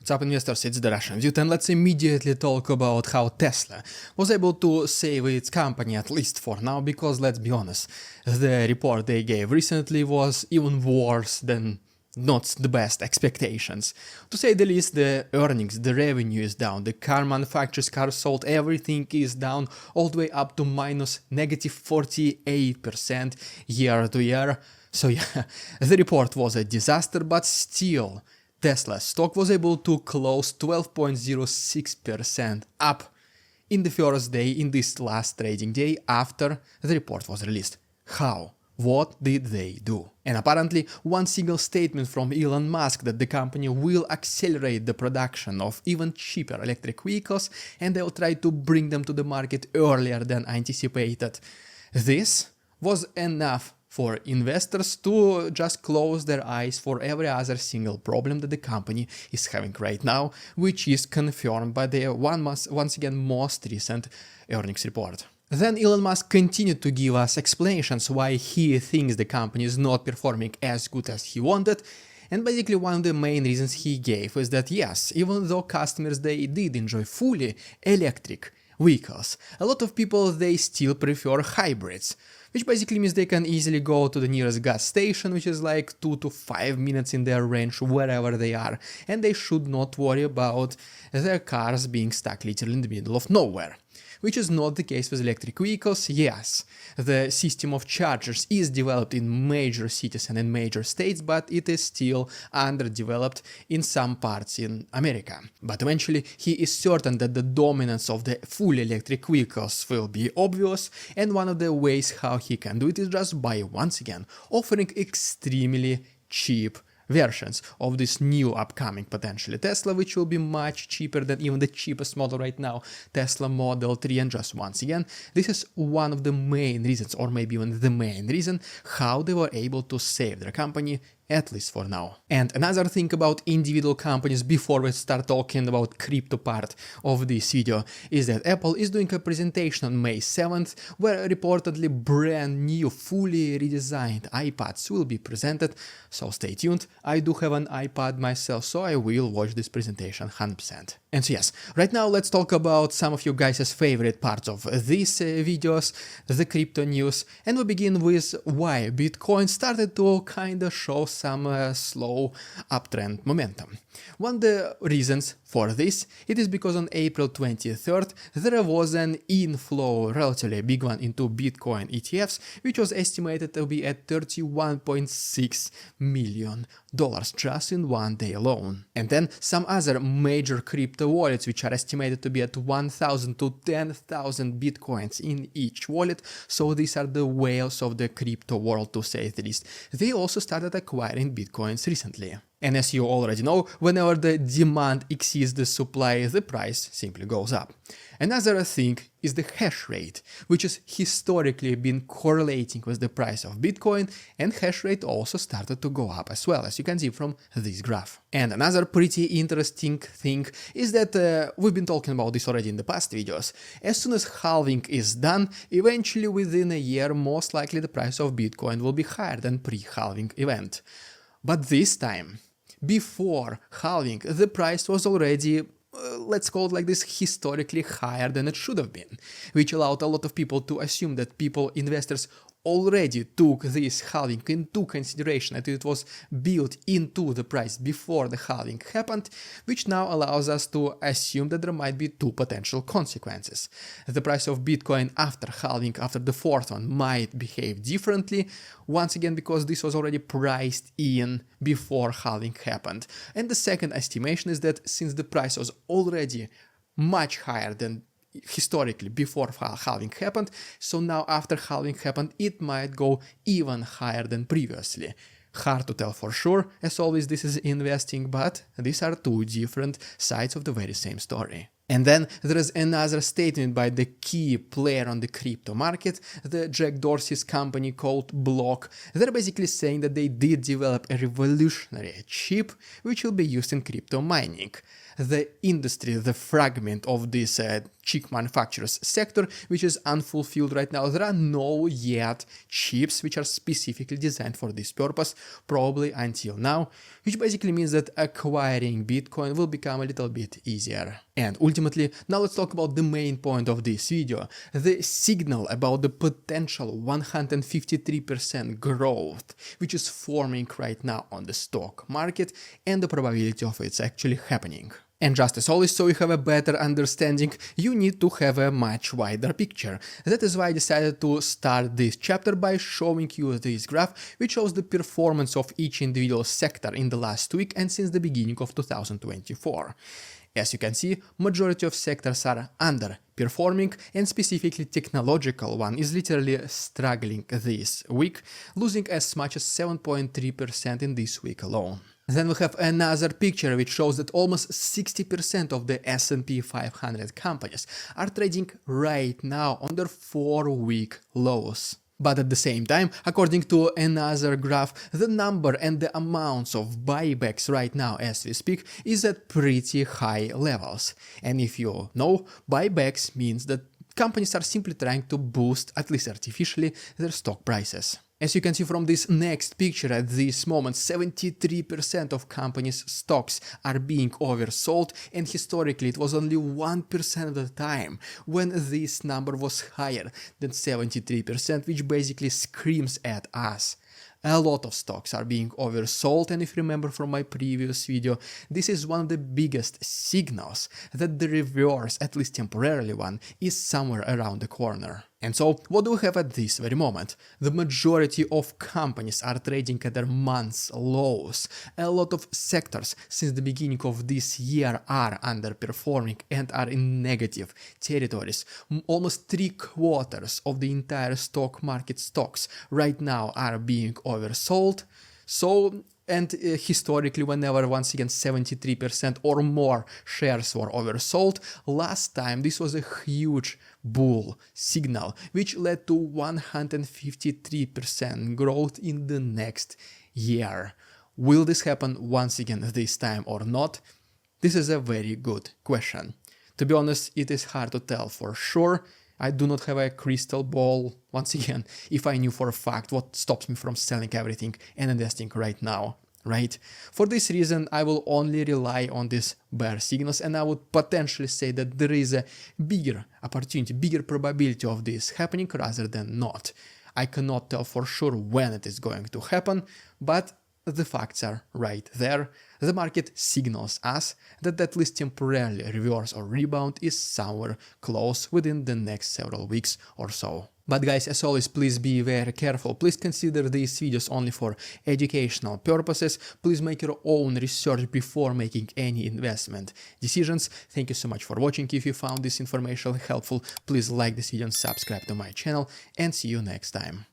What's up, investors? It's the Russian Dude, and let's immediately talk about how Tesla was able to save its company, at least for now, because let's be honest, the report they gave recently was even worse than not the best expectations. To say the least, the earnings, the revenue is down, the car manufacturers, cars sold, everything is down all the way up to minus negative 48% year to year. So yeah, the report was a disaster, but still, Tesla stock was able to close 12.06% up in the first day, in this last trading day after the report was released. How? What did they do? And apparently, one single statement from Elon Musk that the company will accelerate the production of even cheaper electric vehicles and they'll try to bring them to the market earlier than anticipated. This was enough for investors to just close their eyes for every other single problem that the company is having right now, which is confirmed by the once again most recent earnings report. Then Elon Musk continued to give us explanations why he thinks the company is not performing as good as he wanted, and basically one of the main reasons he gave is that yes, even though customers they did enjoy fully electric vehicles, a lot of people they still prefer hybrids, which basically means they can easily go to the nearest gas station, which is like 2 to 5 minutes in their range wherever they are, and they should not worry about their cars being stuck literally in the middle of nowhere. Which is not the case with electric vehicles. Yes, the system of chargers is developed in major cities and in major states, but it is still underdeveloped in some parts in America. But eventually, he is certain that the dominance of the fully electric vehicles will be obvious, and one of the ways how he can do it is just by, once again, offering extremely cheap versions of this new upcoming potentially Tesla, which will be much cheaper than even the cheapest model right now, Tesla Model 3. And just once again, this is one of the main reasons, or maybe even the main reason, how they were able to save their company, at least for now. And another thing about individual companies before we start talking about crypto part of this video is that Apple is doing a presentation on May 7th where reportedly brand new fully redesigned iPads will be presented, so stay tuned. I do have an iPad myself, so I will watch this presentation 100%. And so yes, right now let's talk about some of you guys' favorite parts of these videos, the crypto news, and we begin with why Bitcoin started to kinda show some slow uptrend momentum. One of the reasons for this, it is because on April 23rd there was an inflow, relatively big one, into Bitcoin ETFs, which was estimated to be at $31.6 million just in one day alone. And then some other major crypto wallets, which are estimated to be at 1,000 to 10,000 Bitcoins in each wallet, so these are the whales of the crypto world to say the least. They also started acquiring Bitcoins recently. And as you already know, whenever the demand exceeds the supply, the price simply goes up. Another thing is the hash rate, which has historically been correlating with the price of Bitcoin, and hash rate also started to go up as well, as you can see from this graph. And another pretty interesting thing is that we've been talking about this already in the past videos. As soon as halving is done, eventually within a year, most likely the price of Bitcoin will be higher than pre-halving event. But this time, before halving, the price was already, let's call it like this, historically higher than it should have been, which allowed a lot of people to assume that investors already took this halving into consideration, that it was built into the price before the halving happened, which now allows us to assume that there might be two potential consequences. The price of Bitcoin after halving, after the fourth one, might behave differently, once again because this was already priced in before halving happened. And the second estimation is that since the price was already much higher than historically before halving happened, so now after halving happened it might go even higher than previously. Hard to tell for sure, as always this is investing, but these are two different sides of the very same story. And then there is another statement by the key player on the crypto market, the Jack Dorsey's company called Block. They're basically saying that they did develop a revolutionary chip which will be used in crypto mining. The industry, the fragment of this chip manufacturers sector, which is unfulfilled right now. There are no yet chips which are specifically designed for this purpose, probably until now, which basically means that acquiring Bitcoin will become a little bit easier. And ultimately, now let's talk about the main point of this video, the signal about the potential 153% growth which is forming right now on the stock market and the probability of it's actually happening. And just as always, so you have a better understanding, you need to have a much wider picture. That is why I decided to start this chapter by showing you this graph, which shows the performance of each individual sector in the last week and since the beginning of 2024. As you can see, majority of sectors are underperforming, and specifically technological one is literally struggling this week, losing as much as 7.3% in this week alone. Then we have another picture which shows that almost 60% of the S&P 500 companies are trading right now on their 4-week lows. But at the same time, according to another graph, the number and the amounts of buybacks right now as we speak is at pretty high levels. And if you know, buybacks means that companies are simply trying to boost, at least artificially, their stock prices. As you can see from this next picture, at this moment 73% of companies' stocks are being oversold, and historically it was only 1% of the time when this number was higher than 73%, which basically screams at us. A lot of stocks are being oversold, and if you remember from my previous video, this is one of the biggest signals that the reverse, at least temporarily one, is somewhere around the corner. And so, what do we have at this very moment? The majority of companies are trading at their month's lows. A lot of sectors since the beginning of this year are underperforming and are in negative territories. Almost 3/4 of the entire stock market stocks right now are being oversold. And historically, whenever once again 73% or more shares were oversold, last time this was a huge bull signal, which led to 153% growth in the next year. Will this happen once again this time or not? This is a very good question. To be honest, it is hard to tell for sure. I do not have a crystal ball. Once again, if I knew for a fact what stops me from selling everything and investing right now, right? For this reason, I will only rely on these bear signals, and I would potentially say that there is a bigger opportunity, bigger probability of this happening rather than not. I cannot tell for sure when it is going to happen, but the facts are right there. The market signals us that at least temporarily reverse or rebound is somewhere close within the next several weeks or so. But guys, as always, please be very careful. Please consider these videos only for educational purposes. Please make your own research before making any investment decisions. Thank you so much for watching. If you found this information helpful, please like this video and subscribe to my channel, and see you next time.